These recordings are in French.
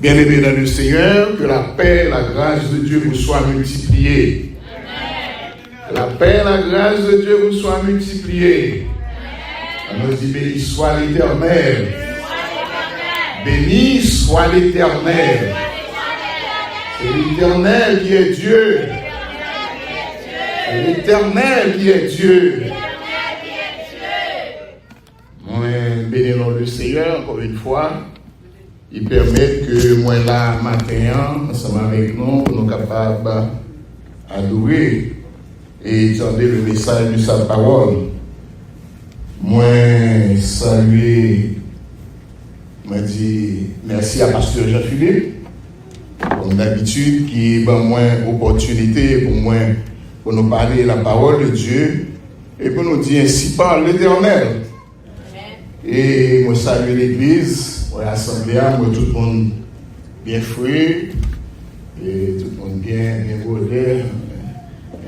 Bien-aimés dans le Seigneur, que la paix et la grâce de Dieu vous soient multipliées. Que la paix et la grâce de Dieu vous soient multipliées. On nous dit béni soit l'Éternel. Béni soit l'Éternel. C'est l'Éternel qui est Dieu. C'est l'Éternel qui est Dieu. Moi, bénissons le Seigneur encore une fois. Il permet que moi là matin, ensemble avec nous, nous sommes capables d'adorer et entendre le message de sa parole. Moi, saluer, moi dis merci à Pasteur Jean-Philippe, comme d'habitude, qui m'a moins opportunité pour nous parler la parole de Dieu et pour nous dire ainsi par l'Éternel. Et moi saluer l'Église. L'assemblée, moi, tout le monde bien fouillé, et tout le monde bien rodé,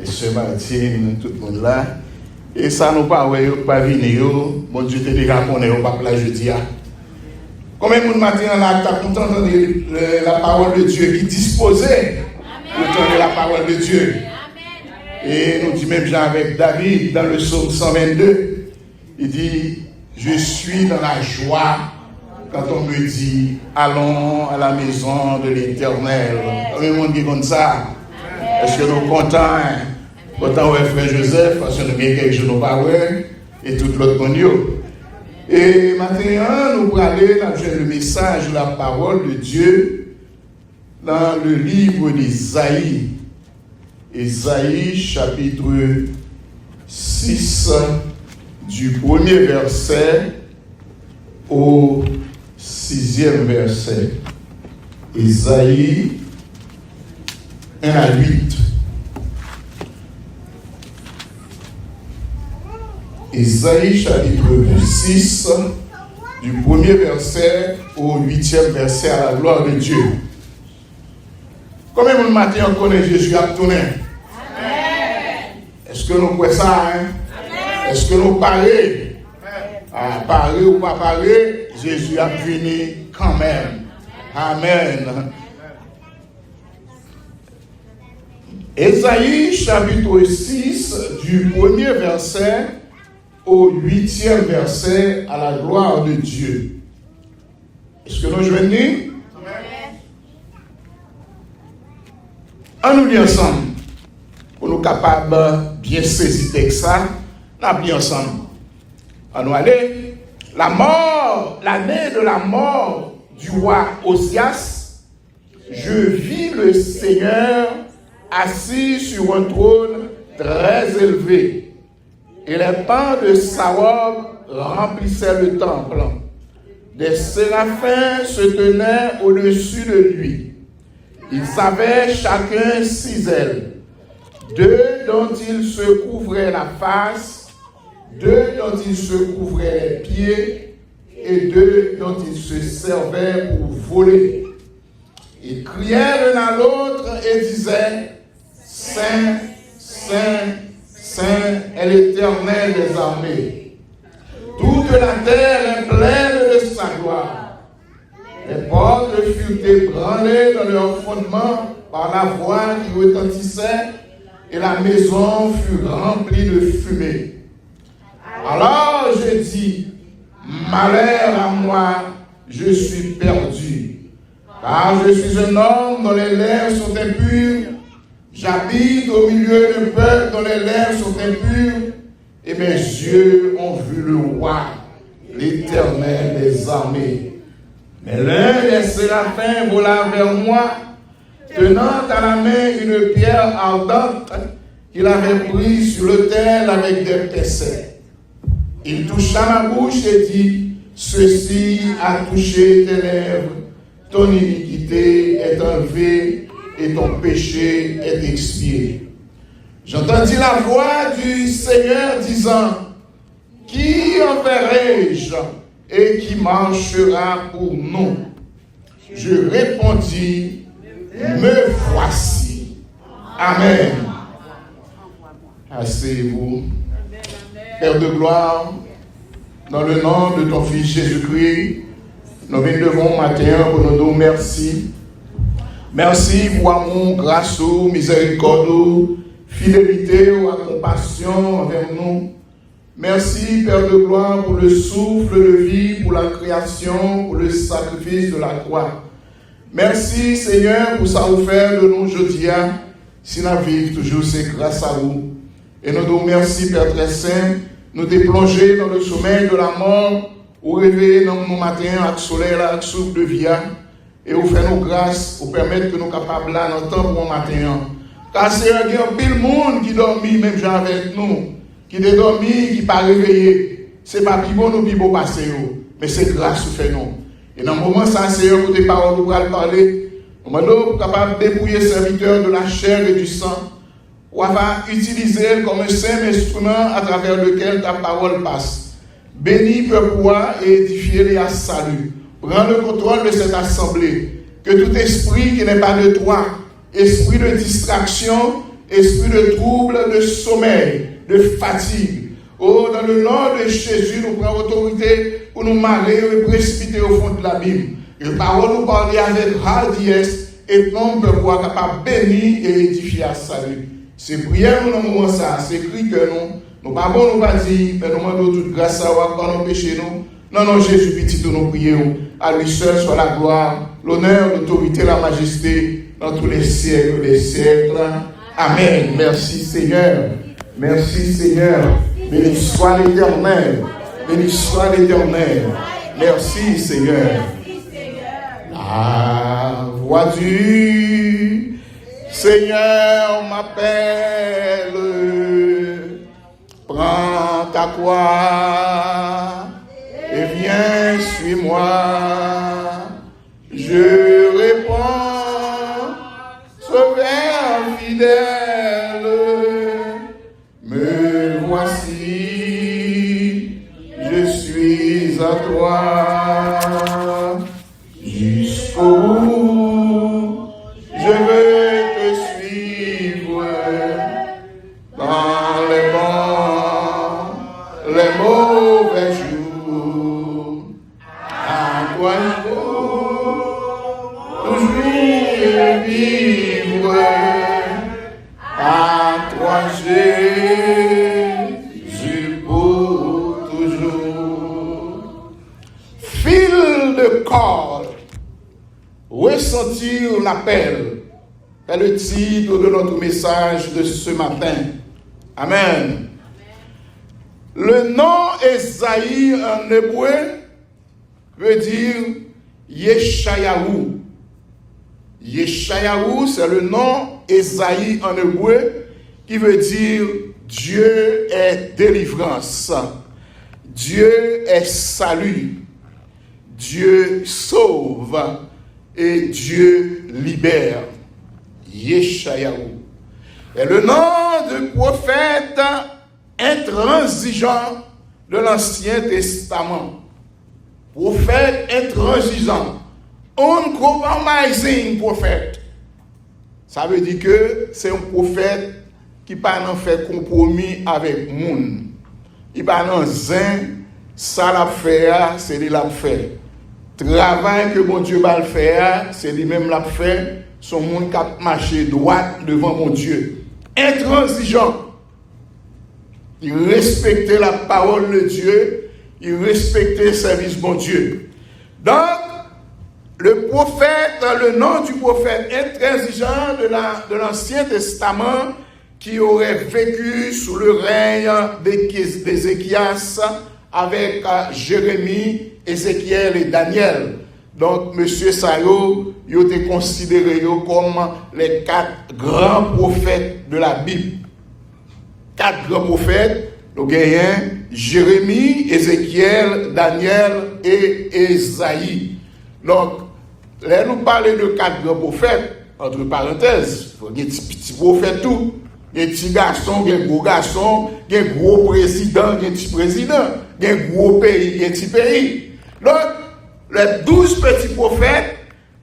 et Sœur Martine, tout le monde là. Et ça nous pas venir, bon Dieu te déjà connaît, on va pas la jeudi. Combien de monde matin là, t'as content de la parole de Dieu qui disposait pour entendre la parole de Dieu. Et nous dit même Jean avec David dans le psaume 122, il dit, je suis dans la joie. Quand on me dit, allons à la maison de l'Éternel. Combien de monde qui est comme ça? Est-ce que nous sommes contents? Autant ouais, frère Joseph, parce que nous avons quelques jours nous pas et tout l'autre monde. Et maintenant, nous allons aller dans le message de la parole de Dieu dans le livre d'Ésaïe. Ésaïe, chapitre 6, du premier verset au 6e verset. Ésaïe 1 à 8. Ésaïe chapitre 6, du premier verset au 8e verset à la gloire de Dieu. Combien de matin on connaît Jésus à tourner? Est-ce que nous croyons ça? Est-ce que nous parlons? Parler ou pas parler, Jésus a venu quand même. Amen. Ésaïe chapitre 6, du premier verset au 8e verset à la gloire de Dieu. Est-ce que nous joignons? On nous lit ensemble pour nous capables de bien saisir texte ça. On lit ensemble. On nous aller. L'année de la mort du roi Osias, je vis le Seigneur assis sur un trône très élevé, et les pans de sa robe remplissaient le temple. Des séraphins se tenaient au-dessus de lui. Ils avaient chacun 6 ailes, 2 dont ils se couvraient la face, 2 dont ils se couvraient les pieds et 2 dont ils se servaient pour voler. Ils criaient l'un à l'autre et disaient, Saint, Saint, Saint est l'Éternel des armées. Toute la terre est pleine de sa gloire. Les portes furent ébranlées dans leur fondement par la voix qui retentissait et la maison fut remplie de fumée. Alors je dis, malheur à moi, je suis perdu, car je suis un homme dont les lèvres sont impures, j'habite au milieu d'un peuple dont les lèvres sont impures, et mes yeux ont vu le roi, l'Éternel des armées. Mais l'un des séraphins vola vers moi, tenant à la main une pierre ardente qu'il avait prise sur l'autel avec des pessets. Il toucha ma bouche et dit, ceci a touché tes lèvres, ton iniquité est enlevée et ton péché est expié. J'entendis la voix du Seigneur disant, qui enverrai-je et qui marchera pour nous? Je répondis, me voici. Amen. Asseyez-vous. Père de gloire, dans le nom de ton Fils Jésus-Christ, nous venons devant matin pour nous dire merci. Merci pour amour, grâce, miséricorde, fidélité, compassion envers nous. Merci, Père de gloire, pour le souffle de vie, pour la création, pour le sacrifice de la croix. Merci, Seigneur, pour ça offert de nous aujourd'hui. Si nous vivons toujours, c'est grâce à vous. Et nous disons merci, Père très saint, nous déplonger dans le sommeil de la mort, ou réveiller dans nos matins avec le soleil, avec le souffle de vie, et vous faire nos grâces, vous permettre que nous soyons capables là, dans le temps pour matin. Car c'est un pile monde qui dormit, même gens avec nous, qui est dormi, qui n'est pas réveillé. Ce n'est pas plus bon ou plus beau passer, mais c'est grâce que fait nous. Et dans le moment, ça, Seigneur, pour des paroles, nous allons parler, nous sommes capables de dépouiller serviteurs de la chair et du sang, ou avoir utilisé comme un simple instrument à travers lequel ta parole passe. Bénis, peuple, et édifiez-les à salut. Prends le contrôle de cette assemblée. Que tout esprit qui n'est pas de toi, esprit de distraction, esprit de trouble, de sommeil, de fatigue. Oh, dans le nom de Jésus, nous prenons autorité pour nous marrer et précipiter au fond de l'abîme. Et la parole nous parle avec hardiesse et non peuple capable de bénir et édifier à salut. C'est prière nous dans le moment ça, c'est cri que nous pas bon nous pas dire, mais nous demandons toute grâce à vous quand nous péchons nous. Non, non, Jésus petit nous prions. À lui seul soit la gloire, l'honneur, l'autorité, la majesté dans tous les siècles des siècles. Amen. Merci Seigneur. Merci Seigneur. Béni soit l'Éternel. Béni soit l'Éternel. Merci Seigneur. La voix du Seigneur m'appelle. Prends ta croix et viens, suis-moi. Je réponds, sauveur fidèle, me voici, je suis à toi. Jusqu'au bout, je veux te suivre dans les bons, les mauvais jours. À toi, toujours vivre. À toi, Jésus, pour toujours. Fil de corde, ressentir l'appel, est le titre de notre message de ce matin. Amen. Le nom Esaïe en hébreu veut dire Yeshayahu. Yeshayahu, c'est le nom Esaïe en hébreu qui veut dire Dieu est délivrance, Dieu est salut, Dieu sauve et Dieu libère. Yeshayahu est le nom de prophète intransigeant de l'Ancien Testament. Prophète intransigeant. Uncompromising prophète. Ça veut dire que c'est un prophète qui pas n'en fait compromis avec moun. Il pas n'en zin, ça l'a fait, c'est lui l'a fait. Travail que mon Dieu va le faire, c'est lui-même l'a fait. Son monde qui a marché droit devant mon Dieu. Intransigeant. Il respectait la parole de Dieu. Il respectait le service de mon Dieu. Donc, le prophète, le nom du prophète intransigeant de l'Ancien Testament qui aurait vécu sous le règne d'Ézéchias avec Jérémie, Ézéchiel et Daniel. Donc, M. Sayo, il a été considéré comme les 4 grands prophètes de la Bible. 4 grands prophètes, nous avons Jérémie, Ézéchiel, Daniel et Esaïe. Donc, là, nous parlons de 4 grands prophètes, entre parenthèses, il y a des petits prophètes tout. Il y a des petits garçons, il y a des gros garçons, il y a des gros présidents, il y a des petits présidents, il y a des gros pays, il y a des petits pays. Donc, les 12 petits prophètes,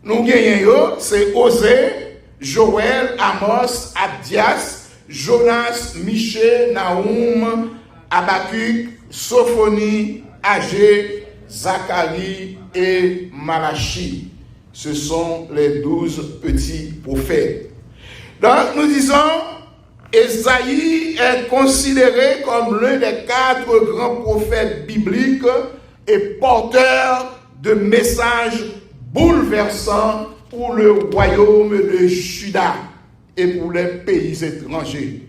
nous gagnons, c'est Osée, Joël, Amos, Abdias, Jonas, Michée, Naoum, Habakkuk, Sophonie, Agé Zacharie et Malachie. Ce sont les 12 petits prophètes. Donc nous disons, Ésaïe est considéré comme l'un des 4 grands prophètes bibliques et porteur de messages bouleversants pour le royaume de Juda et pour les pays étrangers.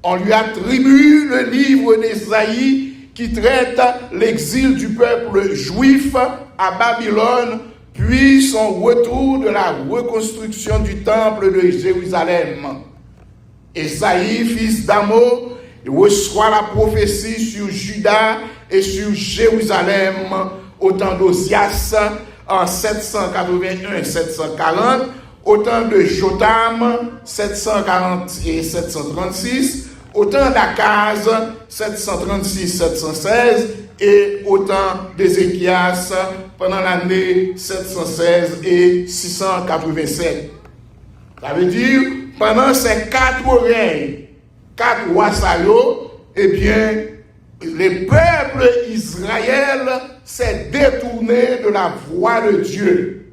On lui attribue le livre d'Ésaïe qui traite l'exil du peuple juif à Babylone, puis son retour de la reconstruction du temple de Jérusalem. Ésaïe, fils d'Amos, reçoit la prophétie sur Juda et sur Jérusalem au temps d'Osias en 781 et 740, au temps de Jotam 740 et 736, au temps d'Akaz 736-716 et au temps d'Ézéchias pendant l'année 716 et 687. Ça veut dire, pendant ces 4 règnes, 4 rois salauds, eh bien, le peuple Israël s'est détourné de la voie de Dieu.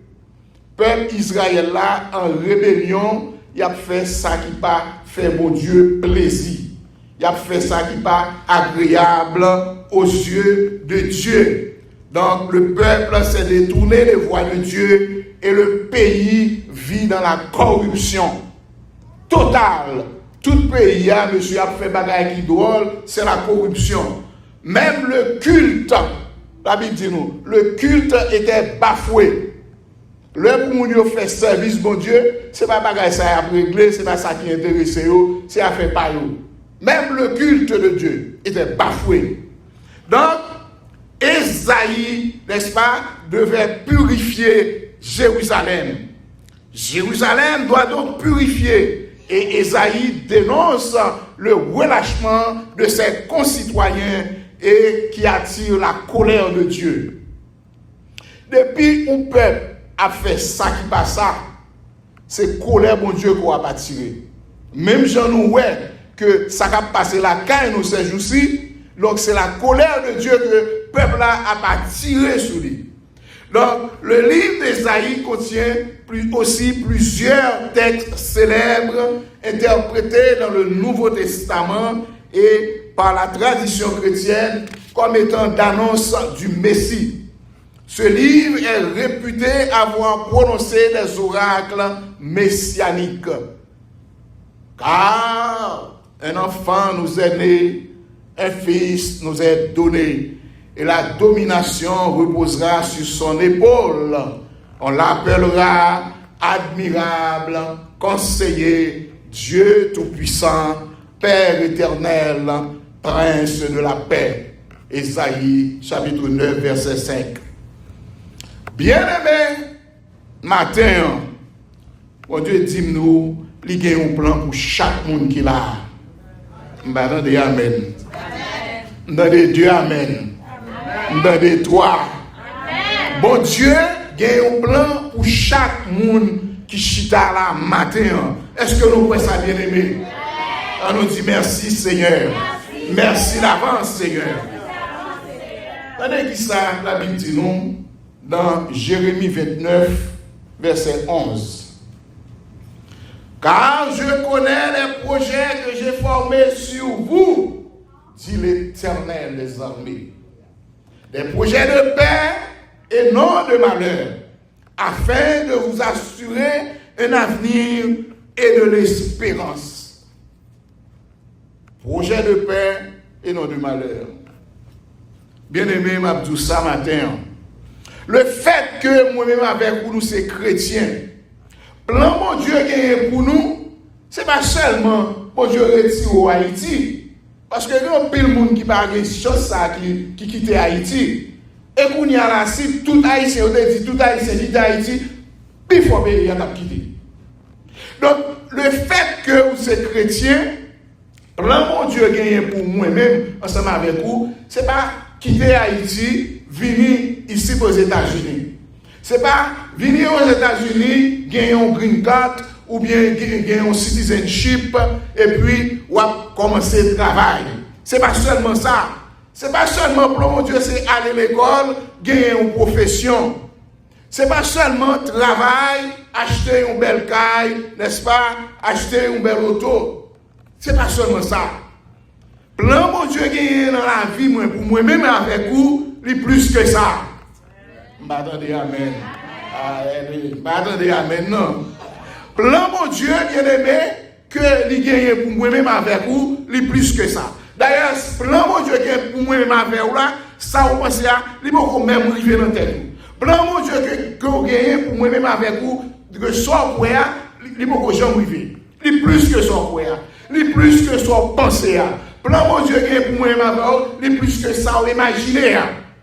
Peuple Israël là, en rébellion, il a fait ça qui pas fait mon Dieu plaisir. Il a fait ça qui pas agréable aux yeux de Dieu. Donc le peuple s'est détourné des voies de Dieu et le pays vit dans la corruption totale. Tout pays, monsieur, a fait bagaille qui drôle, c'est la corruption. Même le culte, la Bible dit nous, le culte était bafoué. Le pour nous fait service, bon Dieu, c'est pas bagaille ça à régler, c'est pas ça qui intéresse eux, c'est à faire par eux. Même le culte de Dieu était bafoué. Donc, Ésaïe, n'est-ce pas, devait purifier Jérusalem. Jérusalem doit donc purifier. Et Ésaïe dénonce le relâchement de ses concitoyens et qui attire la colère de Dieu. Depuis un peuple a fait ça qui passe ça, c'est colère bon Dieu qu'on va attirer. Même j'en nous que ça va passer la caille nous ces jours-ci, donc c'est la colère de Dieu que le peuple a attiré sur lui. Donc le livre d'Ésaïe contient aussi plusieurs textes célèbres interprétés dans le Nouveau Testament et par la tradition chrétienne comme étant d'annonce du Messie. Ce livre est réputé avoir prononcé des oracles messianiques. Car un enfant nous est né, un fils nous est donné, et la domination reposera sur son épaule. On l'appellera admirable, conseiller, Dieu tout-puissant, Père éternel, Prince de la paix. Ésaïe, chapitre 9, verset 5. Bien-aimés, matin, bon Dieu dit nous, il y a un plan pour chaque monde qui l'a. M'bandez amen. M'bandez Dieu amen. M'bandez toi. Bon Dieu, il y a un plan pour chaque monde qui chita là matin. Est-ce que nous pouvons ça bien aimé? On nous dit merci Seigneur. Merci d'avance Seigneur. Regardez qui ça, la Bible dit nous, dans Jérémie 29, verset 11. Car je connais les projets que j'ai formés sur vous, dit l'Éternel des armées. Des projets de paix et non de malheur, afin de vous assurer un avenir et de l'espérance. Projet de paix et non de malheur. Bien-aimé, Mabdou, ça matin, le fait que moi-même avec nous, c'est chrétien, plan mon Dieu gagné pour nous, c'est pas seulement pour Dieu retire au Haïti. Parce que il y a pile de monde qui parle de choses qui quitte Haïti. Et qu'on y a là, si tout Haïtien, on dit tout Haïtien dit Haïti, puis il faut payer à quitter. Donc, le fait que vous êtes chrétien, plan mon Dieu gagné pour moi-même, ensemble avec vous, c'est pas quitter Haïti, venir ici aux États-Unis. C'est pas venir aux États-Unis, gagner un green card ou bien gagner un citizenship et puis ou commencer le travail. C'est pas seulement ça. Ce n'est pas seulement plan mon Dieu, c'est aller à l'école, gagner une profession. Ce n'est pas seulement travail, acheter une belle caille, n'est-ce pas? Acheter une belle auto. Ce n'est pas seulement ça. Plan mon Dieu gagner dans la vie, moi, pour moi-même avec vous, il plus que ça. M'attendez, amen. M'attendez, amen, non. Plan mon Dieu, bien aimé, que il gagne pour moi-même avec vous, il plus que ça. D'ailleurs, plan mon Dieu gagne pour moi-même avec vous là, ça vous pensez à, il faut même arriver dans tête. Plan mon Dieu que vous gagnez pour moi-même avec vous, que soit pour il faut que jamais arriver. Il plus que soit pour il plus que soit penser à. Plan mon Dieu gagne pour moi-même avec vous, il plus que ça vous imaginez.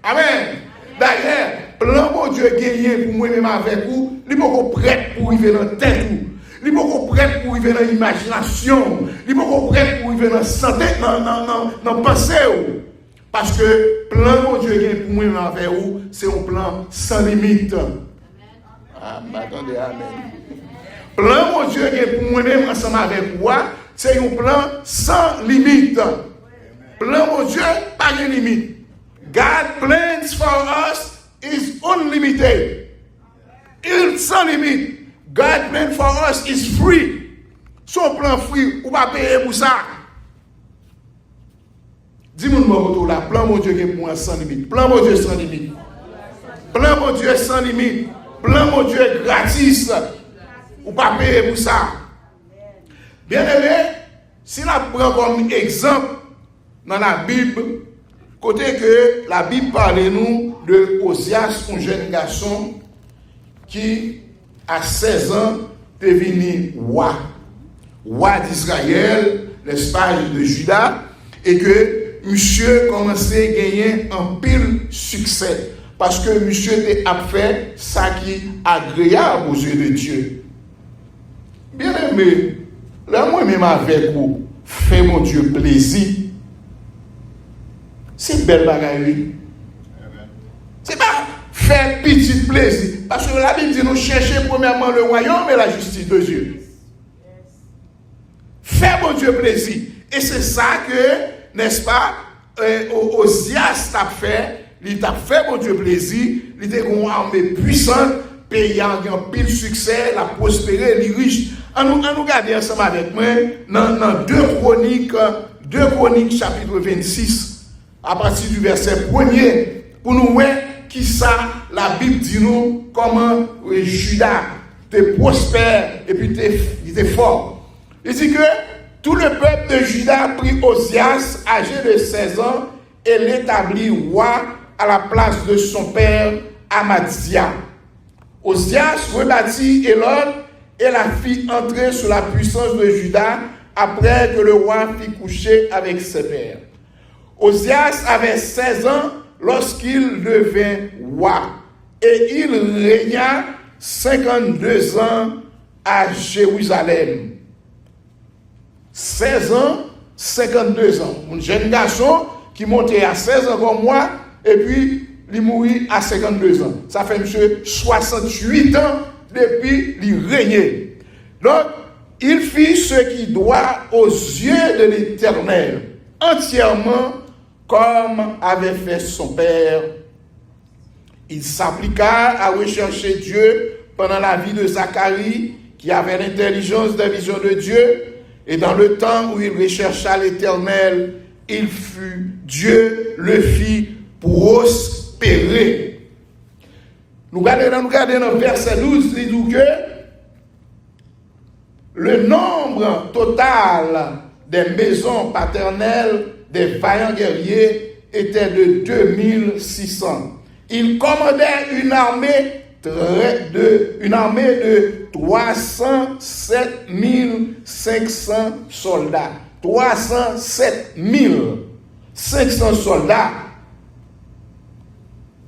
Amen. D'ailleurs, plan mon Dieu gagne pour moi-même avec vous, il faut que prêt pour arriver dans tête. Il faut qu'on prête pour arriver dans l'imagination. Il faut qu'on prête pour arriver dans la santé, dans la pensée. Parce que plan mon Dieu qui est pour moi avec vous, c'est un plan sans limite. Ah, attendez, amen. Plan mon Dieu qui est pour moi-même ensemble avec vous, c'est un plan sans limite. Plan mon Dieu, pas de limite. God's plans for us is unlimited. Il sans limite. God's plan for us is free. Son plan free, ou pas payer pour ça. Dis-moi mon là, plan mon Dieu qui est pour moi sans limite. Plan mon Dieu sans limite. Plan mon Dieu sans limite. Plan mon Dieu gratis. Ou pas payer pour ça. Bien aimé, si la prend comme exemple dans la Bible, côté que la Bible parle nous de Osias, un jeune garçon qui à 16 ans, est devenu roi d'Israël, n'est-ce pas, de Juda, et que monsieur commençait à gagner un pile succès, parce que monsieur a fait ça qui est agréable aux yeux de Dieu. Bien aimé, là, moi-même avec vous, fais mon Dieu plaisir. C'est belle bagaille. C'est pas faire petit plaisir. Parce que la Bible dit nous chercher premièrement le royaume et la justice de Dieu. Faire mon Dieu plaisir. Et c'est ça que, n'est-ce pas, Osias t'a fait. Il t'a fait mon Dieu plaisir. Il était une armée puissante, payant un pile succès, la prospéré, les riches. On nous regarde ensemble avec moi dans 2 Chroniques chapitre 26, à partir du verset 1er, pour nous voir qui ça, la Bible dit nous comment Judas était prospère et puis il était fort. Il dit que tout le peuple de Juda prit Osias, âgé de 16 ans, et l'établit roi à la place de son père Amaziah. Osias rebâtit Élon et la fit entrer sous la puissance de Juda après que le roi fit coucher avec ses pères. Osias avait 16 ans lorsqu'il devint roi et il régna 52 ans à Jérusalem. 16 ans, 52 ans. Un jeune garçon qui montait à 16 ans comme moi et puis il mourit à 52 ans. Ça fait monsieur 68 ans depuis qu'il régnait. Donc, il fit ce qui doit aux yeux de l'Éternel, entièrement comme avait fait son père. Il s'appliqua à rechercher Dieu pendant la vie de Zacharie, qui avait l'intelligence des visions de Dieu, et dans le temps où il rechercha l'Éternel, il fut, Dieu le fit prospérer. Nous regardons dans le verset 12, il dit que le nombre total des maisons paternelles des vaillants guerriers était de 2600. Il commandait une armée de 307 500 soldats. 307 500 soldats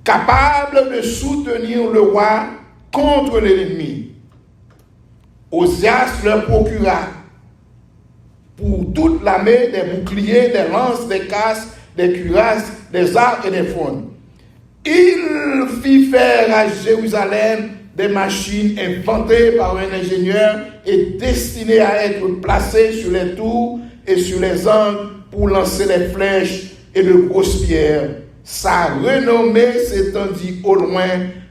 capables de soutenir le roi contre l'ennemi. Osias leur procura pour toute l'armée des boucliers, des lances, des casques, des cuirasses, des arcs et des frondes. Il fit faire à Jérusalem des machines inventées par un ingénieur et destinées à être placées sur les tours et sur les angles pour lancer les flèches et de grosses pierres. Sa renommée s'étendit au loin,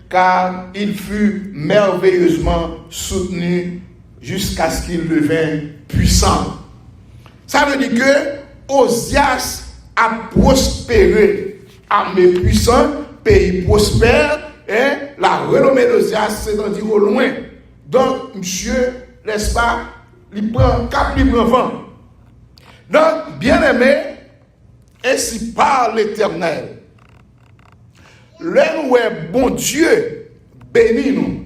car il fut merveilleusement soutenu jusqu'à ce qu'il devint puissant. Ça veut dire que Osias a prospéré, armée puissante, pays prospère, et la renommée d'Osias s'étendit au loin. Donc, monsieur, n'est-ce pas, il prend cap, il prend vent. Donc, bien aimé, ainsi parle l'Éternel. Le nous est bon Dieu, bénis nous.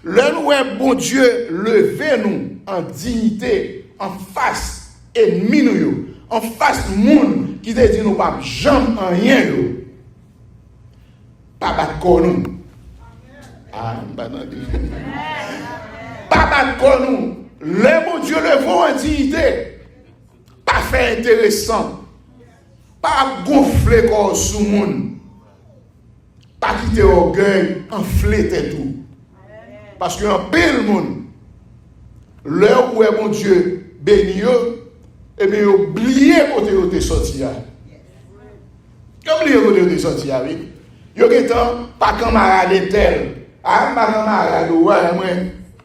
Le nous est bon Dieu, levez-nous en dignité, en face ennemi nous, en face monde qui te dit nous pas jamais en rien yo. Pas battre nous. Ah, pas battre nous. Le bon Dieu levons en dignité. Pas fait intéressant. Pas gonfler corps sous monde. Pas quitter orgueil, enfler tout. Parce que en pile monde, l'heure où est mon Dieu béni, et bien oubliez côté où t'es sorti. Oubliez côté où t'es sorti, oui. Yo getan pas camarade tel. Ah, pas camarade ouais, moi.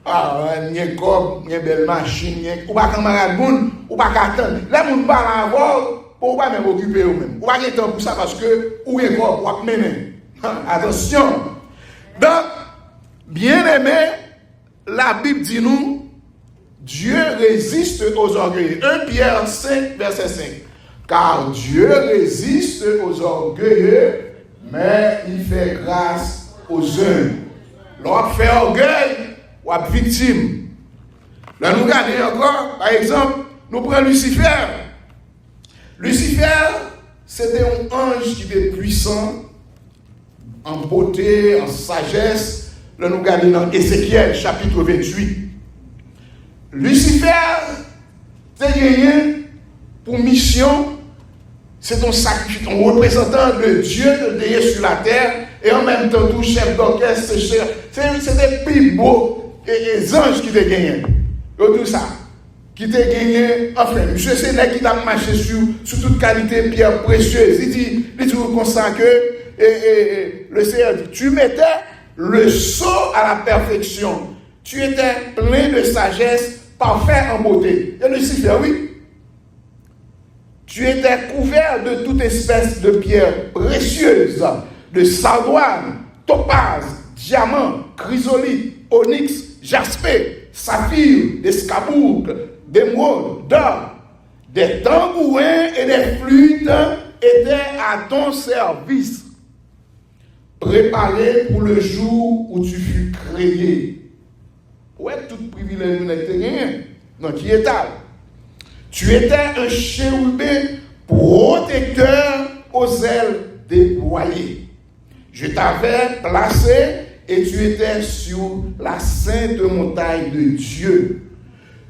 Ah, n'y cob, n'y belle machine, ou pas camarade moun, ou pas attendre. Les moun pas la voir pour pas même occuper eux même. Ou pas getan pour ça parce que ou est cob, ou mener. Attention. Donc, bien aimé, la Bible dit nous, Dieu résiste aux orgueilleux. 1 Pierre 5, verset 5. Car Dieu résiste aux orgueilleux, mais il fait grâce aux humbles. L'on fait orgueil, ou à victime. Là, nous regardons encore, par exemple, nous prenons Lucifer. Lucifer, c'était un ange qui était puissant, en beauté, en sagesse. Là, nous regardons dans Ézéchiel, chapitre 28. Lucifer, c'est gagné pour mission, c'est ton sacrifice, ton représentant de Dieu de sur la terre, et en même temps, tout chef d'orchestre, c'est des plus beaux et les anges qui t'ont gagné. Tout ça. Qui t'a gagné, enfin, monsieur Sénèque qui t'a marché sur toute qualité de pierre précieuse. Il dit comme ça que le Seigneur dit, tu mettais le sceau à la perfection. Tu étais plein de sagesse, parfait en beauté. Et Lucifer, oui. Tu étais couvert de toute espèce de pierres précieuses, de sardoine, topaz, diamant, chrysolite, onyx, jaspe, saphir, d'escarboucle, d'émeraude, d'or. Des tambourins et des flûtes étaient à ton service, préparés pour le jour où tu fus créé. Ouais, tout privilège n'était rien. Non, qui est là? Tu étais un chérubin protecteur aux ailes déployées. Je t'avais placé et tu étais sur la sainte montagne de Dieu.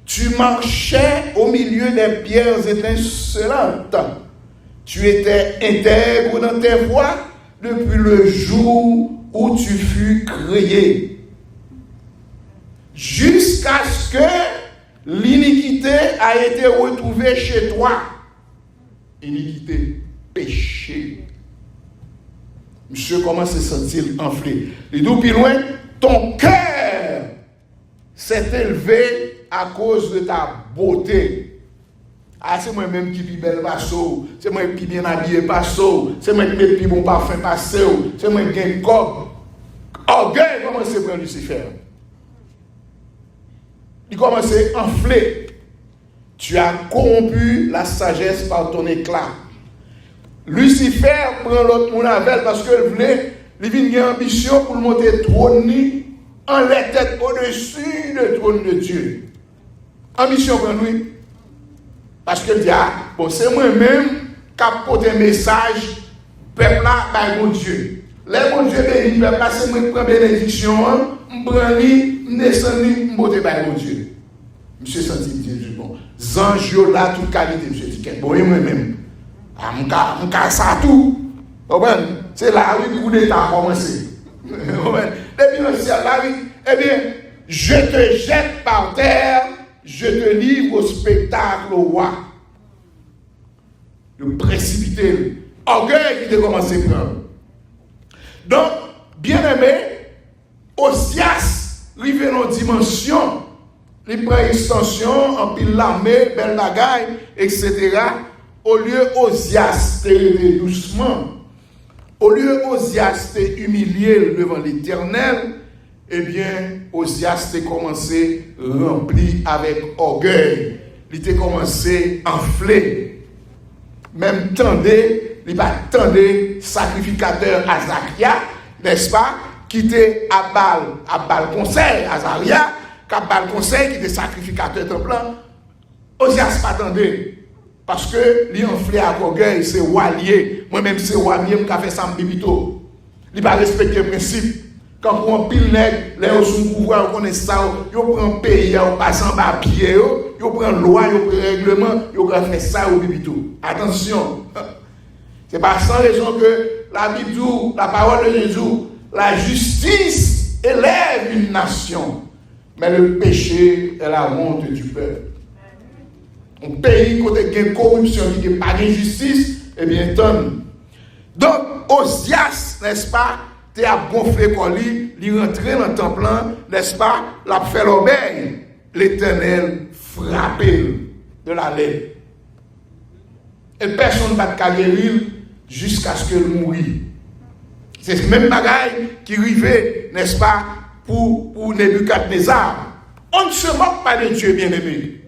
Tu marchais au milieu des pierres étincelantes. Tu étais intègre dans tes voies depuis le jour où tu fus créé. Jusqu'à ce que l'iniquité a été retrouvée chez toi. Iniquité, péché. Monsieur commence à se sentir enflé. Et d'où plus loin, ton cœur s'est élevé à cause de ta beauté. Ah, c'est moi-même qui vis belle passo, c'est moi qui bien habillé passo, c'est moi qui mets plus bon parfum passo, c'est moi qui gagne cob. Orgueil commence à prendre Lucifer. Il commence à enfler. Tu as corrompu la sagesse par ton éclat. Lucifer prend l'autre mon avec parce qu'il voulait, il vient une ambition pour monter trône en la tête au-dessus du trône de Dieu. Ambition pour lui. Parce qu'il dit, ah, bon, c'est moi-même qui apporte un message, peuple là, par mon Dieu. Les bon Dieu béni, peuple là, c'est moi qui prends bénédiction, je prends lui, je descends lui, je monte par mon Dieu. Monsieur senti Dieu, bon, Zange là, toute qualité, monsieur dit, bon, moi-même. Ah, mon cas, ça tout. C'est là où le coup d'État a commencé. Depuis le ciel, là, eh bien, je te jette par terre, je te livre au spectacle au roi. de précipiter. Orgueil qui a commencé à prendre. Donc, bien aimé, Osias, il vient dans dimension, il prend extension, en pile l'armée, belle bagaille, etc. Au lieu Osias de doucement, au lieu Osias de humilier devant l'Éternel, eh bien, Osias a commencé rempli avec orgueil. Il a commencé enflé. Même tendez, il va tendre sacrificateur Azaria, n'est-ce pas, qui était à Baal conseil, Azaria, qui a Baal conseil, qui était sacrificateur templant. Osias pas tendé. Parce que lui enflé à orgueil, c'est Walier. Moi-même, c'est Walier qui a fait ça en bibito. Il va respecter le principe. Quand on pile nègre, les sous pouvoir, on connaît ça, on prend un pays, on passe en bas pied, on prend loi, on prend règlement, on fait ça au bibito. Attention. C'est pas sans raison que la Bible dit, la parole de Jésus, la justice élève une nation, mais le péché est la honte du peuple. Un pays où il y a une corruption, il n'y a pas de justice, eh bien, donne. Donc, Osias, n'est-ce pas, tu as gonflé pour lui, il rentré dans le temple, n'est-ce pas, l'a fait l'obéir. L'Éternel frappé de la lèvre. Et personne ne va te guérir jusqu'à ce qu'il mouille. C'est ce même bagaille qui arrivait, n'est-ce pas, pour Nebuchadnezzar. On ne se moque pas de Dieu, bien-aimé.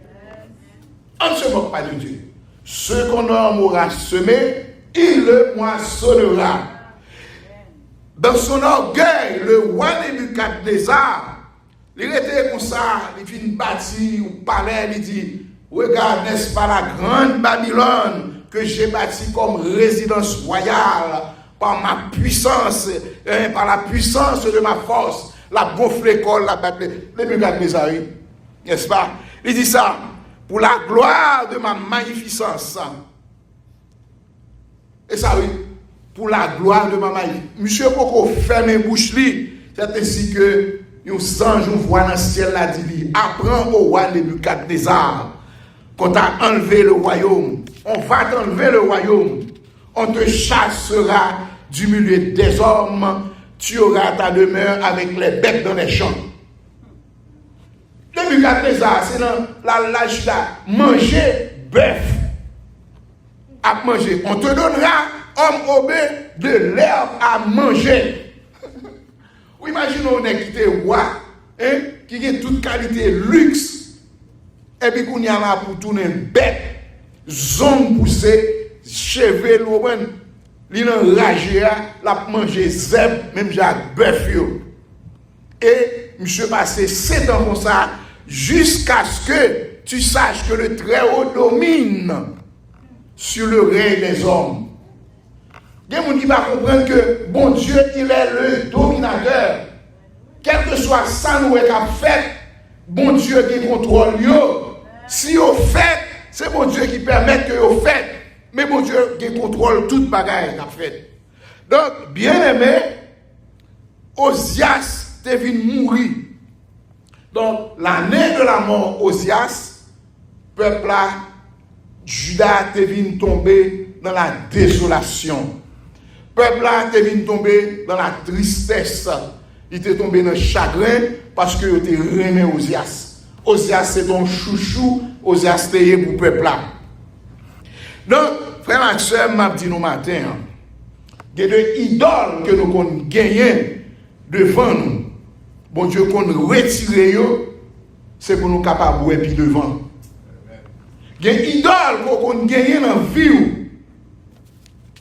On ne se moque pas de Dieu. Ce qu'on aura semé, il le moissonnera. Dans son orgueil, le roi Nebuchadnezzar, il était comme ça, il vient bâtir un palais, il dit, regarde, n'est-ce pas la grande Babylone que j'ai bâtie comme résidence royale par ma puissance, par la puissance de ma force, la gonflée colle, la battre, Nebuchadnezzar, n'est-ce pas? Il dit ça, pour la gloire de ma magnificence. Et ça, oui, pour la gloire de ma magnificence. Monsieur Coco ferme les bouches, c'est ainsi que nous anges voient dans le ciel la dit, apprends au roi Nebuchadnezzar, qu'on t'a enlevé le royaume, on va t'enlever le royaume, on te chassera du milieu des hommes, tu auras ta demeure avec les bêtes dans les champs. Nebuchadnezzar, c'est dans l'âge là, manger bœuf. À manger. On te donnera, homme obé, de l'herbe à manger. Ou imaginons un qui était roi, hein, qui a toute qualité luxe, et puis qu'on y a là pour tourner bête, zone poussée, cheveux, l'île enragé, la manger zèbre, même j'ai bœuf. Et monsieur passé 7 ans comme ça, jusqu'à ce que tu saches que le Très-Haut domine sur le règne des hommes. Il y a des gens qui vont comprendre que bon Dieu, il est le dominateur. Quel que soit ça nous a fait, bon Dieu qui contrôle. Si on fait, c'est bon Dieu qui permet que vous faites. Mais bon Dieu qui contrôle toute bagaille qu'a fait. Donc, bien aimé, Osias est venu mourir. Donc, l'année de la mort Osias, peuple là, Judas est venu tomber dans la désolation. Peuple là est venu tomber dans la tristesse. Il était tombé dans le chagrin parce qu'il était remis Osias. Osias c'est ton chouchou, Osias était pour le peuple là. Donc, frère et soeur, m'a dit nous matin, il y a des idoles que nous avons gagnées devant nous. Bon Dieu, qu'on retire, c'est pour nous capables de puis devant. Il y a des idoles qu'on gagne dans la vie.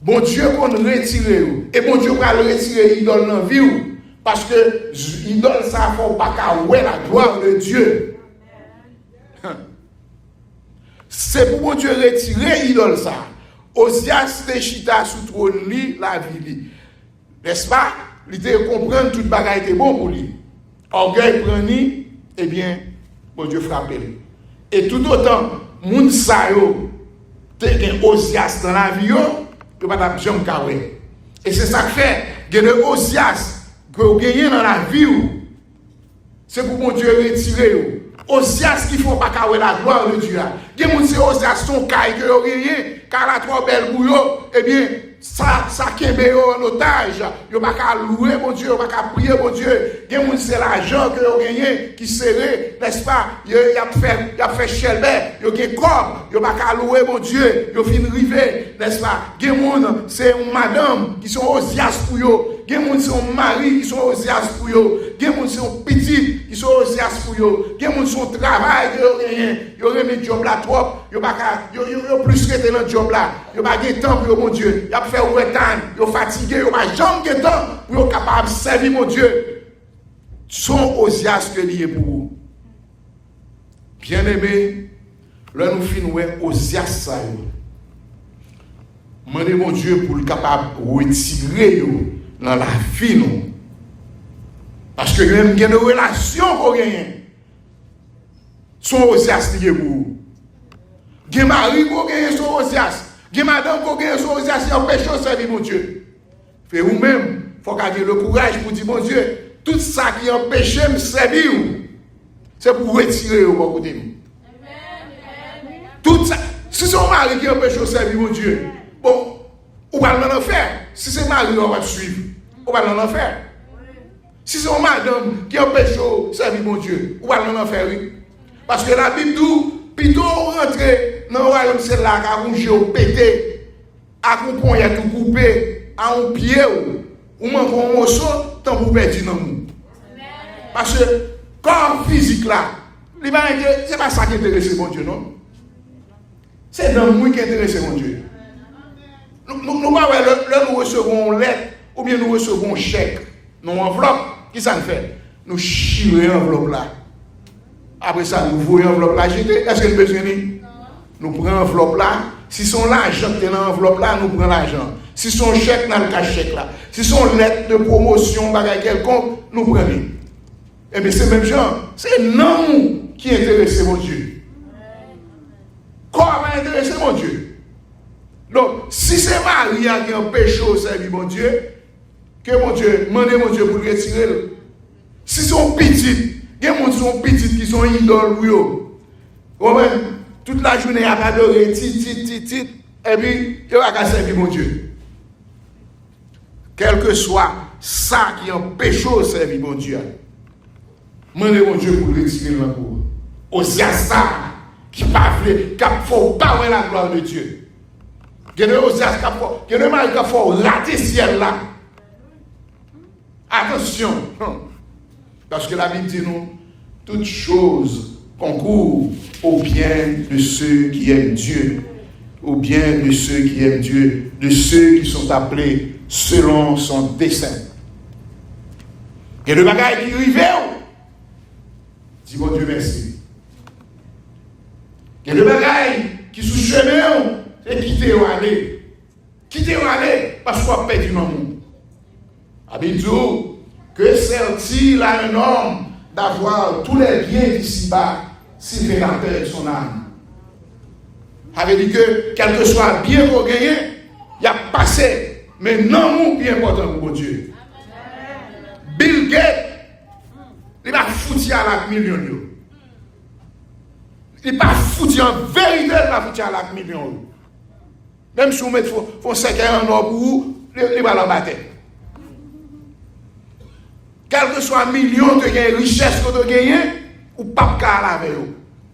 Bon Dieu, qu'on retire. Et bon Dieu, va retirer l'idole dans la vie. Parce que l'idole, ça ne fait pas qu'à la gloire de Dieu. C'est pour bon Dieu retirer l'idole, ça. Osias te chita sous trône la vie. N'est-ce pas? Il te comprendre toute bagaille était bon pour lui. Orgueil preni, eh bien, bon Dieu frappe. Et tout autant, moun sa yo, te gen Osias dans la vie, yo pas ta jambe kawé. Et c'est ça que fait, gen de Osias, que vous gagnez dans la vie, c'est pour bon Dieu retirer. Osias qui font pas carrer la gloire de Dieu. Gen moun c'est Osias son caille que yo rien, car la trop belle pour yo, eh bien ça kembe yo en otage, yo pas qu'à louer mon Dieu, yo pas qu'à prier mon Dieu. Gen moun c'est l'argent que yo gagné qui serré, n'est-ce pas? Yo y a fait chelbe, yo gen corps, yo pas qu'à louer mon Dieu, yo fin rivé, n'est-ce pas? Gen moun c'est une madame qui sont Osias pour yo. Gen moun c'est un mari qui sont Osias pour yo. Gen moun c'est un petit qui sont Osias pour yo. Gen moun son travail que yo rien, yo remet job là trop, yo pas yo plus rester dans job là. Yo pas gen temps pour mon Dieu. Y a fait retard, yo fatigué, yo pas jamais gen temps pour yo capable servir mon Dieu. Son Osias que lié pour vous. Bien-aimé, là nous finissons Osias ça yo. Mandez mon Dieu pour le capable retirer yo dans la vie nous. Parce que même il y a une relation qu'on gagne. Son Osias lié pour vous. Il y a un mari qu'on gagne son Osias. Il y a une madame qu'on gagne son Osias. Il y a un péché au service mon Dieu. Fait vous-même, il faut garder le courage pour dire mon Dieu, tout ça qui est un péché me servir. C'est pour retirer au bon côté. Tout ça. Si c'est un mari qui est un péché au service mon Dieu, bon, on va l'en faire. Si c'est mari, on va te suivre. On va l'en faire. Si c'est une madame qui empêche au service mon Dieu, on va l'en faire, oui. Parce que la Bible dit, plutôt rentrer dans le royaume, c'est là qu'à ronger au pété, à comprendre, à tout couper, à un pied, ou même pour un morceau, tant pour perdre dans le monde. Parce que, corps physique là, c'est pas ça qui intéresse mon Dieu, non? C'est dans le monde qui intéresse mon Dieu. Nous recevons une lettre, ou bien nous recevons un chèque, nous enveloppe. Qui ça nous fait? Nous chirons l'enveloppe là. Après ça, nous voyons l'enveloppe là. Est-ce que nous besoin de nous prenons l'enveloppe là. Si son l'argent qui est dans l'enveloppe là, nous prenons l'argent. Si son chèque dans le cas chèque là. Si son lettre de promotion, bagage quelconque, nous prenons. Et bien c'est même genre. C'est non qui intéresse mon Dieu. Comment va intéresser mon Dieu? Donc, si c'est Maria qui a un péché au service mon Dieu, que mon Dieu, demandez mon Dieu pour le retirer. Si sont petites, il y a des gens qui sont petites qui sont idoles, toute la journée, il y a pas de tit, et puis, il y a qu'à servir mon Dieu. Quel que soit ça qui empêche au servir mon Dieu, demandez mon Dieu pour le retirer dans la cour. Aussi à ça, qui ne faut pas voir la gloire de Dieu. Il y a des gens qui faut rater le ciel là. Attention, parce que la Bible dit nous, toutes choses concourent au bien de ceux qui aiment Dieu, au bien de ceux qui aiment Dieu, de ceux qui sont appelés selon son dessein. Et le bagage qui arrive, dis mon Dieu merci. Et le bagage qui sous chemin, c'est quitter ou aller. Quitter ou aller, parce qu'on a perdu dans le monde. Abidou, que sert-il à un homme d'avoir tous les biens d'ici-bas s'il fait la paix de son âme? Avait dit que quel que soit bien qu'on gagne, il a passé, mais non mon bien important pour Dieu. Bill Gates, il va foutu à la million. Il va foutu en vérité, il va foutu à la million. Même si vous mettez un secret en or pour vous, il va l'embattre. Quel que soit un million de richesse que vous gagnez, ou pas qu'à la veille.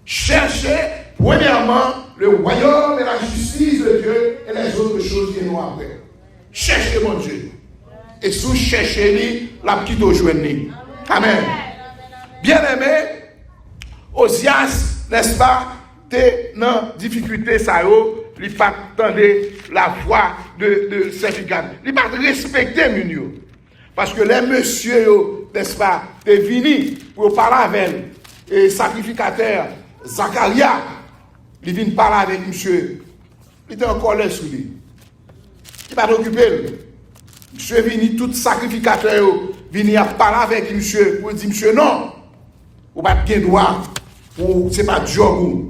Cherchez, premièrement, le royaume et la justice de Dieu et les autres choses qui nous après. Cherchez mon Dieu. Et si vous cherchez, la petite au journée. Amen. Bien-aimé, Osias, n'est-ce pas, t'es dans difficulté, ça y est, il pas attendre la voix de certificat. Il pas respecter Munio. Parce que les messieurs, n'est-ce pas, t'es venus pour parler avec le sacrificateur Zacharia. Il vient parler avec monsieur. Il était encore là sous lui. Il va t'occuper. Monsieur est venu, tout sacrificateur, venu à parler avec monsieur pour dire, monsieur, non, vous n'avez pas de droit, ce n'est pas job.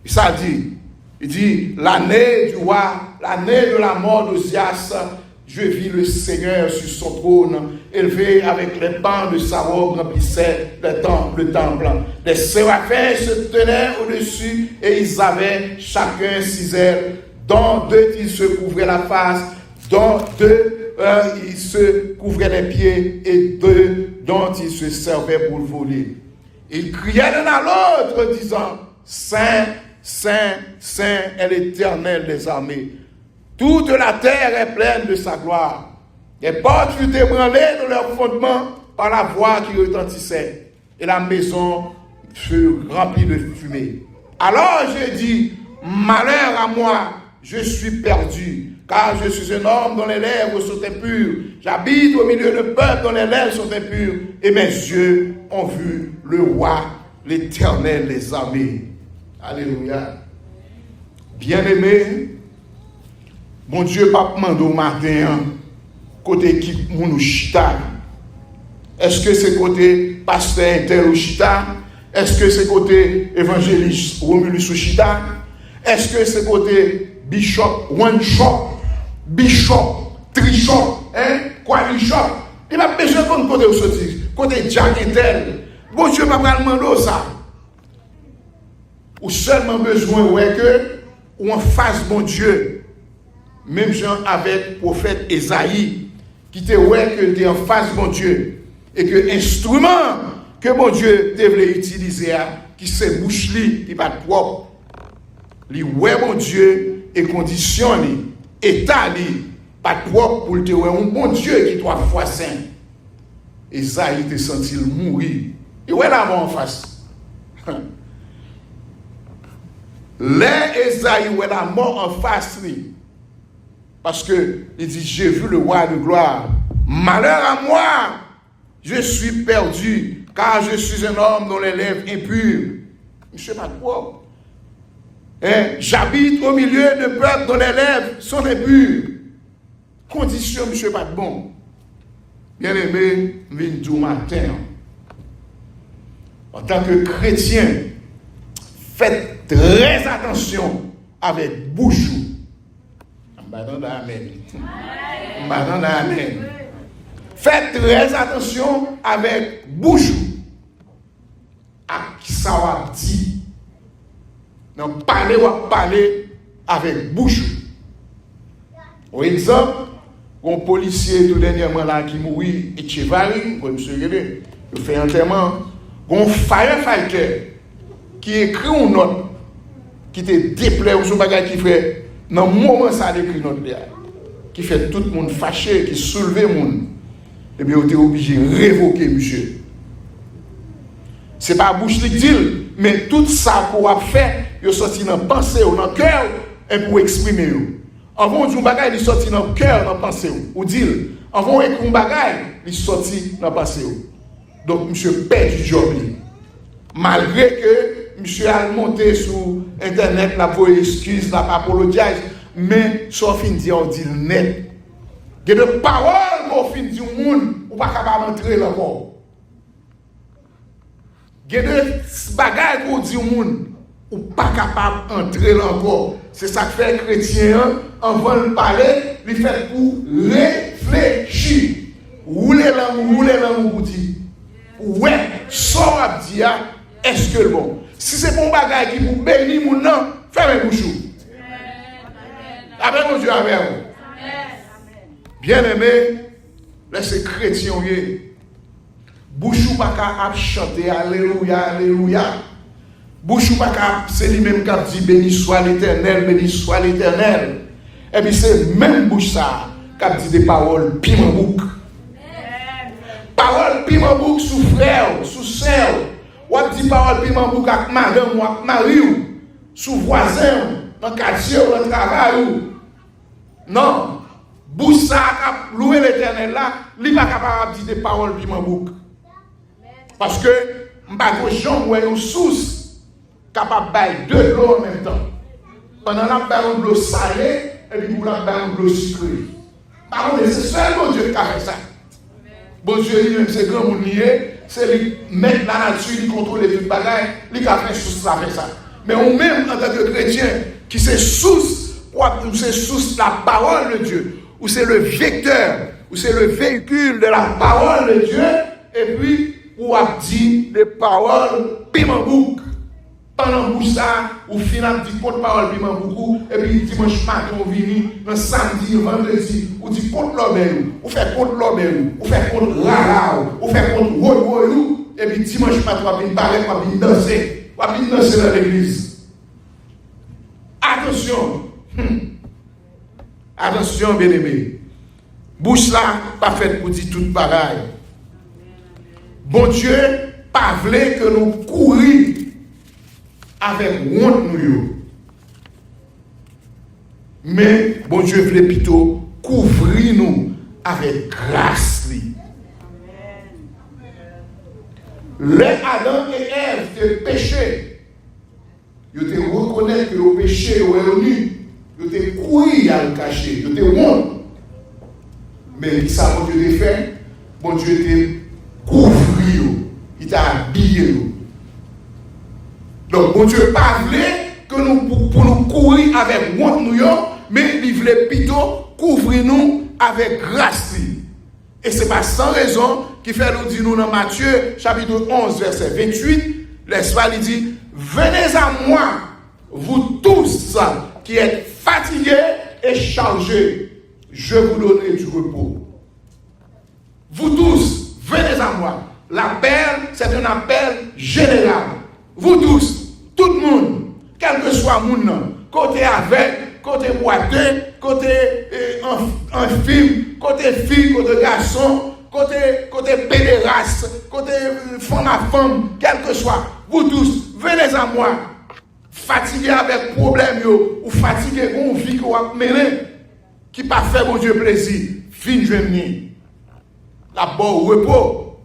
Ça dit, il dit, l'année du roi, l'année de la mort d'Osias, je vis le Seigneur sur son trône, élevé avec les pans de sa robe remplissait le temple. Les séraphins se tenaient au-dessus et ils avaient chacun 6 ailes, dont 2 ils se couvraient la face, dont 2 ils se couvraient les pieds et 2 dont ils se servaient pour voler. Ils criaient l'un à l'autre disant, Saint, Saint, Saint est l'Éternel des armées. Toute la terre est pleine de sa gloire. Les portes furent ébranlées de leur fondement par la voix qui retentissait. Et la maison fut remplie de fumée. Alors j'ai dit, malheur à moi, je suis perdu, car je suis un homme dont les lèvres sont impures. J'habite au milieu de peuple dont les lèvres sont impures. Et mes yeux ont vu le roi, l'Éternel des armées. Alléluia. Bien-aimé, mon Dieu, pas demandé au matin, côté qui nous chita. Est-ce que c'est côté pasteur intel ou chita? Est-ce que c'est côté évangéliste Romulus ou chita? Est-ce que c'est côté bishop, one shop, bishop, trishop, quadrishop? Il m'a besoin de côté où sortir, côté Jack intel. Bon Dieu m'a pas demandé ça. Ou seulement besoin ouais que ou en face bon Dieu. Même gens avec le prophète Esaïe, qui était ouais que tu es en face bon Dieu, et que l'instrument que bon Dieu te voulait utiliser, qui se bouche li, qui pas propre, li ouais bon Dieu et condition li, état li, pas propre pour te ouais un bon Dieu qui 3 fois saint. Esaïe te senti mourir. Et ouais là en face. Les Esaïe ouais la mort en face li. Parce que il dit, j'ai vu le roi de gloire. Malheur à moi, je suis perdu, car je suis un homme dont les lèvres impures. Monsieur pas propre. J'habite au milieu de peuples dont les lèvres sont impures. Condition, monsieur pas bon. Bien aimé, du matin. En tant que chrétien, faites très attention avec bouchou. Amen. Faites très attention avec bouche. À qui ça va dire. Non, parler avec bouche. Par exemple, un policier tout dernièrement là qui mourit et Chevari, pour monsieur Guédé, il fait enterrement. Un firefighter qui écrit une note qui te déplaît ou son bagage qui fait. Dans le moment où ça a écrit notre débat, qui fait tout le monde fâché, qui soulève le monde, eh bien, on est obligé de révoquer, monsieur. Ce n'est pas bouche qui dit, mais tout ça qu'on a fait, il sorti dans la pensée, dans le cœur, et pour exprimer. Avant de dire un bagage, il sorti dans le cœur, dans la pensée, ou dire, avant d'écrire un bagage, il sorti dans la pensée. Donc, monsieur perd du job. Malgré que monsieur a monté sur internet, la pour excuse, la apologize, mais ça fin dit on dit net. Il y a des paroles qu'on fin dit au monde, ou pas capable d'entrer là-bas. Il y a des bagages qu'on dit au monde, ou pas capable d'entrer là-bas. C'est ça que fait chrétien, avant de parler, il fait pour réfléchir. Rouler là, pour dire, ouais, ça va dire, est-ce que le bon? Si c'est bon bagage qui vous bénit, mon nom, fermez bouchou. Avec mon Dieu, avec vous. Bien aimé, laissez chrétien. Bouchou pas qu'à chanter, alléluia, alléluia. Bouchou pas qu'à, c'est lui-même qui a dit béni soit l'Éternel, béni soit l'Éternel. Et puis c'est même bouche ça qui a dit des paroles piment bouc. Paroles piment bouc sous frère, sous sœur. Ou a dit parole piment bouc avec madame ou avec mari ou sous voisin, dans le quartier ou dans le travail. Non. Bouche ça qui a loué l'Éternel là, il n'est pas capable de dire des paroles piment bouc. Parce que m'bago Jean ou une source capable de bailler deux l'eau en même temps. Pendant la baille de l'eau salée et puis pour la baille de l'eau sucrée. Par contre, c'est seulement Dieu qui a fait ça. Bon Dieu lui-même c'est grand monde lié, c'est lui mettre la nature, lui contrôler tout le bagage, lui qui a fait source ça fait ça. Mais on même en tant que chrétien qui c'est source, c'est source la parole de Dieu. ou c'est le vecteur, ou c'est le véhicule de la parole de Dieu, et puis, ou a dit des paroles piment bouc. Pendant bouche ça, ou final dit contre parole piment beaucoup, et puis dimanche matin, on vient, le samedi, vendredi, ou dit contre l'obel, ou fait contre l'obel, ou fait contre rara, ou fait contre woyou, et puis dimanche matin, on vient parler, on vient danser, on vient danser dans l'église. Attention, attention, bien-aimé. Bouche là, pas faite pour dire tout pareil. Bon Dieu, pas voulait que nous courions avec honte nous. Mais bon Dieu voulait plutôt couvrir nous avec grâce. Les Adam et Ève étaient péchés. Ils étaient reconnus que le péché est revenu. Ils étaient couru à le cacher. Ils étaient honte. Mais ça, bon Dieu l'a fait. Bon Dieu était couvrir. Il t'a habillé. Donc, bon Dieu pas voulait que nous, pour nous courir avec honte nous, mais il voulait plutôt couvrir nous avec grâce. Et ce n'est pas sans raison qu'il fait nous dire nous dans Matthieu, chapitre 11, verset 28, l'Espagne dit, venez à moi, vous tous qui êtes fatigués et chargés, je vous donnerai du repos. Vous tous, venez à moi. L'appel, c'est un appel général. Vous tous, tout le monde, quel que soit le monde, côté avec, côté boiteux, côté un film, côté fille, côté garçon, côté pédéraste, côté femme à femme, quel que soit, vous tous, venez à moi, fatigués avec problème, ou fatigués qu'on vit, qu'on a mené, qui pas fait mon Dieu plaisir, fin de venir. La bonne repos.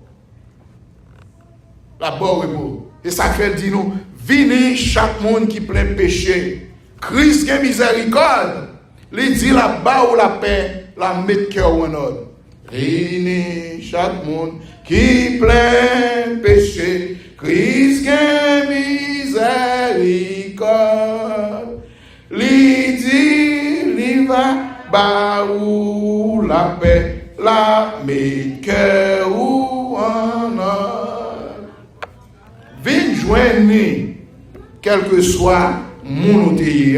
La bonne repos. Et ça fait dire nous, venez chaque monde qui plein péché. Christ qui miséricorde. Il dit là-bas où la paix, la mettre cœur en ordre. Venez chaque monde qui plein péché. Christ qui miséricorde. Il dit, il va bas où la paix. La met cœur ou en or. Viens joindre, quel que soit mon outil.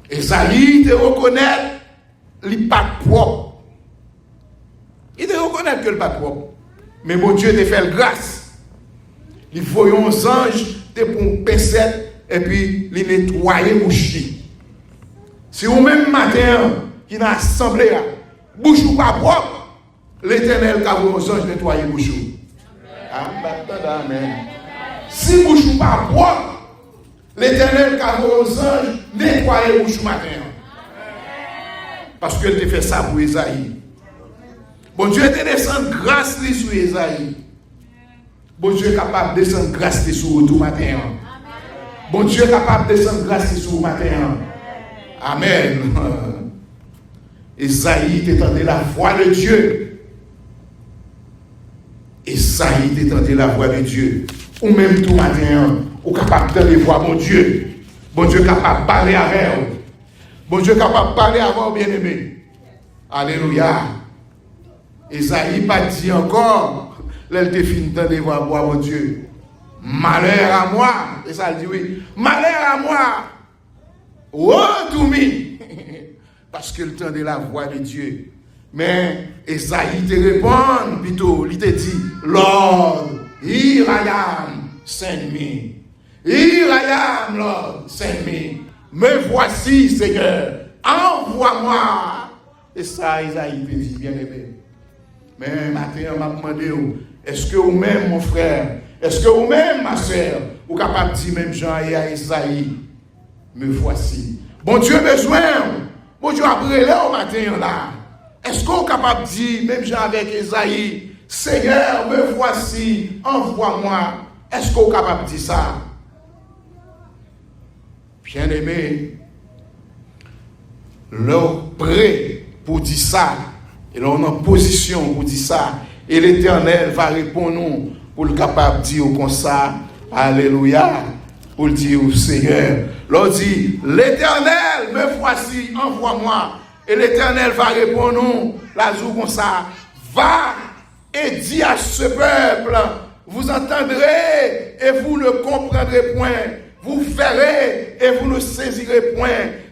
Esaïe te reconnaît, il n'est pas propre. Il te reconnaît que il n'est pas propre. Mais mon Dieu te fait grâce. Il voyons aux anges, te pour pincette, et puis il nettoyer bouche. Si au même matin, qui n'a assemblé, bouche ou pas propre, l'Éternel a voulu aux anges nettoyer bouche. Amen. Si bouche ou pas propre, l'Éternel a voulu aux anges nettoyer bouche matin. Parce qu'il te fait ça pour Esaïe. Bon Dieu te descend grâce sur Esaïe. Bon Dieu est capable de descendre grâce sur tout matin. Bon Dieu est capable de descendre grâce sur matin. Amen. Esaïe t'entendait la voix de Dieu. Esaïe t'entendait la voix de Dieu. Ou même tout matin, ou capable de voir mon Dieu. Bon Dieu capable de parler avec vous. Bon Dieu capable de parler avec vous, bien-aimé. Alléluia. Esaïe pas dit encore, l'elle te finit de voir mon Dieu. Malheur à moi. Et ça dit oui. Malheur à moi. Oh, tout mis. Parce qu'il entendait la voix de Dieu. Mais Esaïe te répond plutôt, il te dit, Lord, here I am, send me. Here I am, Lord, send me. Me voici, Seigneur, envoie-moi. Et ça, Esaïe te dit, bien aimé. Mais maintenant, on m'a demandé, est-ce que vous-même, mon frère, est-ce que vous-même, ma soeur, vous êtes capable de dire même Jean et à Esaïe, me voici. Bon Dieu besoin. Bon Dieu après là au matin là. Est-ce qu'on est capable de dire, même Jean avec Esaïe, Seigneur, me voici, envoie-moi. Est-ce qu'on est capable de dire ça? Bien-aimé, l'homme prêt pour dire ça, et l'on est en position pour dire ça, et l'Éternel va répondre nous pour le capable de dire comme ça, alléluia, pour le dire au Seigneur. L'on dit, l'Éternel, me voici, envoie-moi. Et l'Éternel va répondre, nous, la jour comme ça, va et dis à ce peuple, vous entendrez et vous ne comprendrez point, vous verrez et vous ne saisirez point.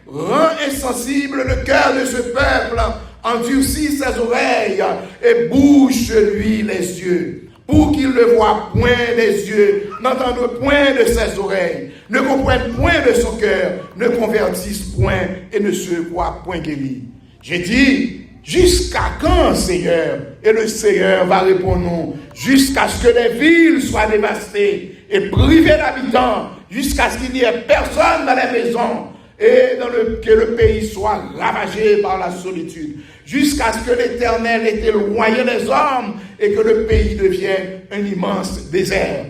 Rends insensible le cœur de ce peuple, endurcis ses oreilles et bouche-lui les yeux, pour qu'il ne voie point les yeux, n'entende point de ses oreilles, ne comprenne point de son cœur, ne convertisse point et ne se voie point guéri. J'ai dit, jusqu'à quand, Seigneur? Et le Seigneur va répondre non, jusqu'à ce que les villes soient dévastées et privées d'habitants, jusqu'à ce qu'il n'y ait personne dans les maisons, et que le pays soit ravagé par la solitude, jusqu'à ce que l'Éternel ait éloigné les hommes et que le pays devienne un immense désert.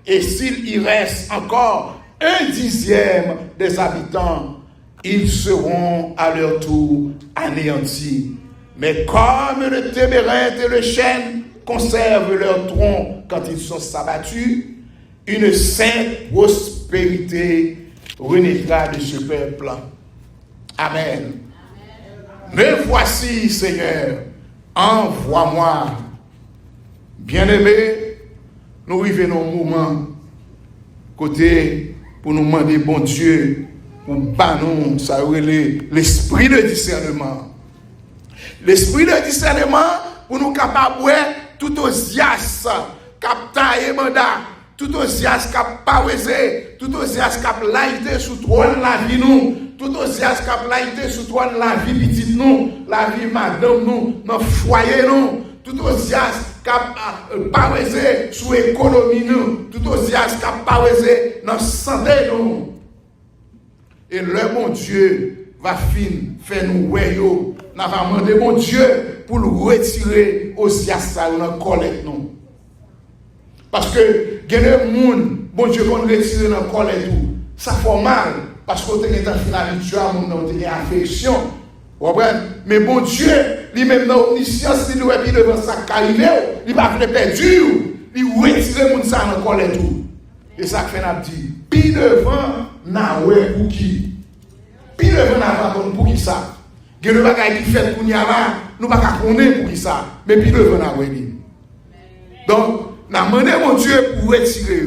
Et s'il y reste encore 1/10 des habitants, ils seront à leur tour anéantis. Mais comme le tébérinthe et le chêne conservent leur tronc quand ils sont abattus, une sainte prospérité renaîtra de ce peuple. Amen. Me voici, Seigneur, envoie-moi. Bien-aimés, nous arrivons au moment côté pour nous demander, bon Dieu, pour nous, ça l'esprit de discernement. L'esprit de discernement pour nous capables tout aux yas, capta et mandat, tout aux yas cap paouezé, tout aux yas cap laïté sous trône la vie nous, tout aux yas cap laïté sous trône la vie petite nous, la vie madame nous, notre foyer nous, tout aux yas cap paouezé sous économie nous, tout aux yas cap paouezé notre santé nous. Et le bon Dieu va faire nous weyo. Nous avons demandé mon Dieu pour nous retirer aussi à ça dans collecte nous. Parce que il y a des gens, bon Dieu, qu'on retire dans collecte tout. Ça fait mal parce qu'on est en fin habitué à mon dans une affection. Mais bon Dieu, lui-même dans l'omniscience, il doit être devant ça qu'arriver, il va faire perdu, il retire mon ça dans collecte tout. Et ça fait n'a dit, puis devant na ouais pour qui? Puis devant na pas pour qui ça? Que le bagage qui fait pour nous là, nous pas connaître pour qui ça, mais puis devant na ouais. Donc, n'a demandé mon Dieu pour retirer.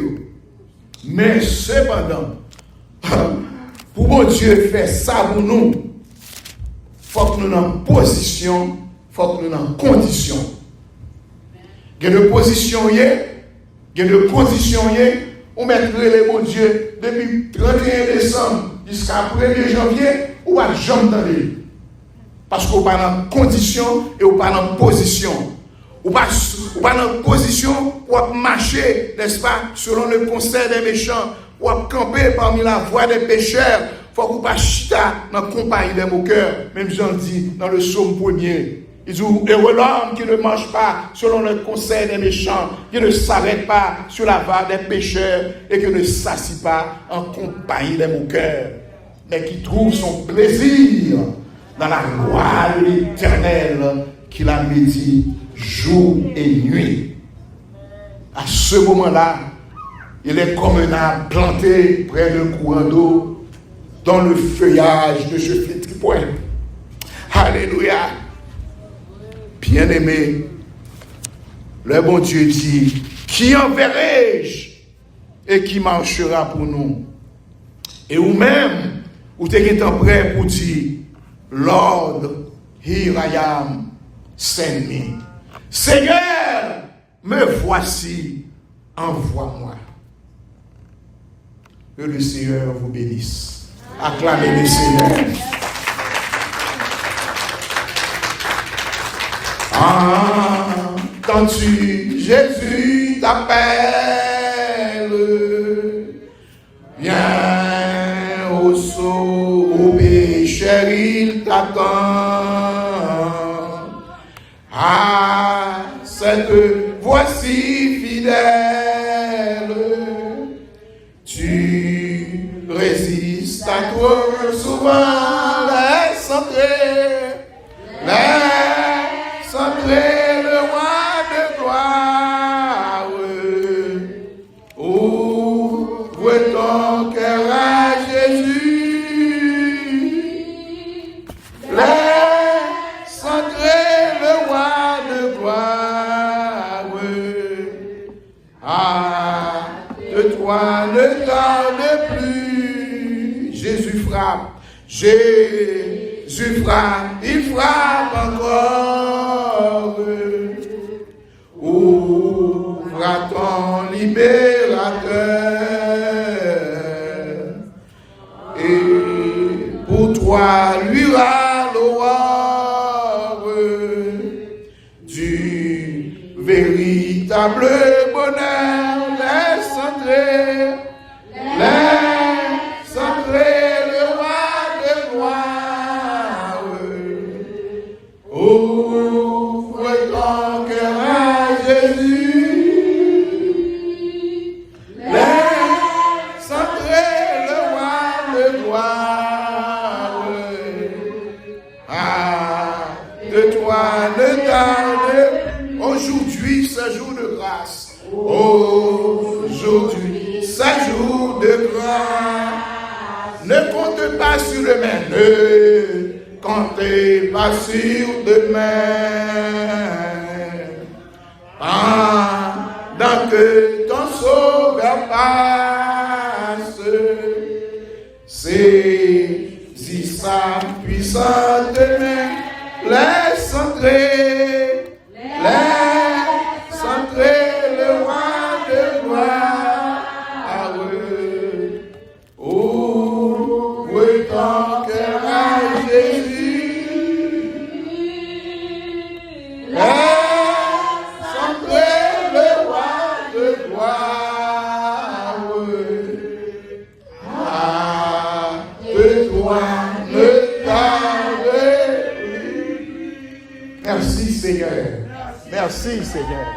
Mais cependant, pour mon Dieu faire ça pour nous, faut que nous en position, faut que nous en condition. Il y a de position, il y a de condition, on mettrait les bon Dieu depuis 31 décembre jusqu'à 1er janvier, ou pas jamais dans les. Parce qu'on pas dans condition et on pas dans position. Ou pas dans position pour marcher, n'est-ce pas, selon le conseil des méchants, pour camper parmi la voie des pécheurs. Il faut qu'on pas chita dans la compagnie des moqueurs. Même Jean dit dans le psaume 1er. Il dit, heureux l'homme qui ne mange pas selon le conseil des méchants, qui ne s'arrête pas sur la voie des pécheurs et qui ne s'assit pas en compagnie des moqueurs, mais qui trouve son plaisir dans la loi de l'Éternel qu'il a médit jour et nuit. À ce moment-là, il est comme un arbre planté près d'un courant d'eau dans le feuillage de ce flétripoint. Alléluia. Bien-aimé, le bon Dieu dit, qui enverrai-je et qui marchera pour nous? Et ou même, ou t'es prêt pour dire, Lord, here I am, send me. Seigneur, me voici, envoie-moi. Que le Seigneur vous bénisse. Acclamez le Seigneur. Entends-tu, Jésus t'appelle. Viens au saut, au pécheur, il t'attend. Ah, cette voici fidèle. Tu résistes à toi souvent, laisse entrer le roi de gloire. Ouvre ton cœur à Jésus. Laisse Ah, de toi ne tarde plus. Jésus frappe. Jésus frappe. Il frappe encore. Ouvre à ton libérateur. Et pour toi, lui la louange du véritable bonheur. Laisse entrer le roi de gloire. Ouvre ton cœur à Jésus. Laisse entrer le roi de gloire. Ah, de toi ne tarde. Aujourd'hui, ce jour de grâce. Aujourd'hui, ce jour de grâce. Ne compte pas sur demain. Ne comptez pas sur demain. Pendant que ton sauveur passe, saisis sa puissante main. Laisse entrer le roi de gloire. Ouvre ton cœur à Jésus. Laisse entrer le roi de gloire. Ah, de toi ne tarde plus. Merci Seigneur. Merci Seigneur.